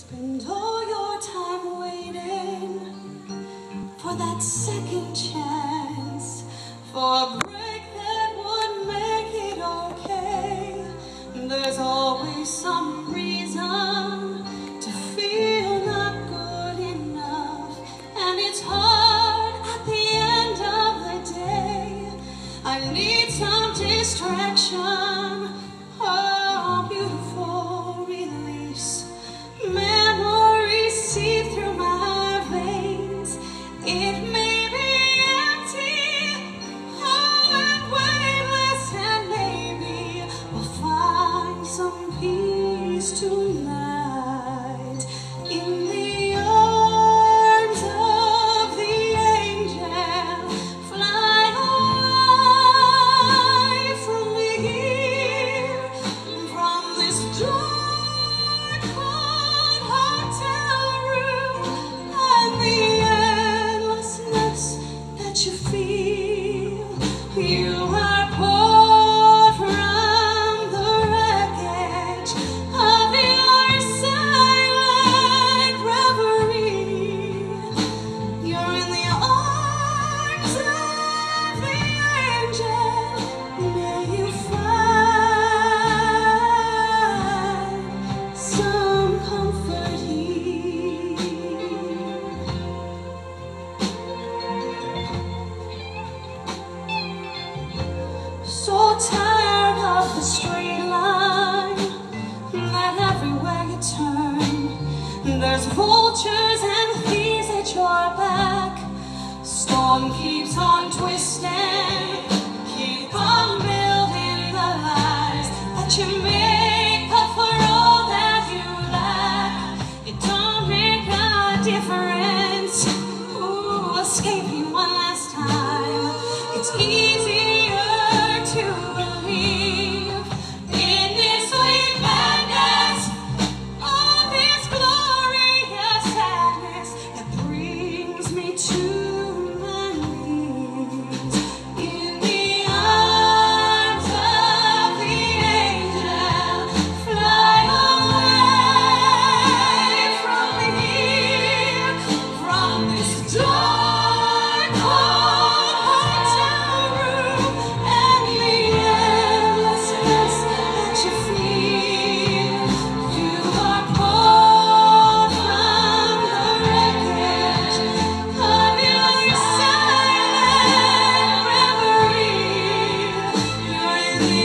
Spend all your time waiting for that second chance, for a break that would make it okay. There's always some reason to feel not good enough, and it's hard at the end of the day. I need some distraction, oh, beautiful release. Memories seep through my veins. It may be empty, oh, and weightless, and maybe we'll find some peace tonight in the arms of the angel. Fly away from here, from this dark hotel room, and the endlessness that you feel. You are poured from the wreckage of your silent reverie. You're in the arms of the angel. May you find some comfort here. So tired of the straight line, that everywhere you turn there's vultures and thieves at your back. Storm keeps on twisting, keep on building the lies that you make up for all that you lack. It don't make a difference. Ooh, escaping one last time. It's easier to believe in this sweet madness, all this glorious sadness that brings me to my knees. In the arms of the angel, fly away from here, from this dark hotel room, and the endlessness that you feel. You are poured from the wreckage of your silent reverie. You're in the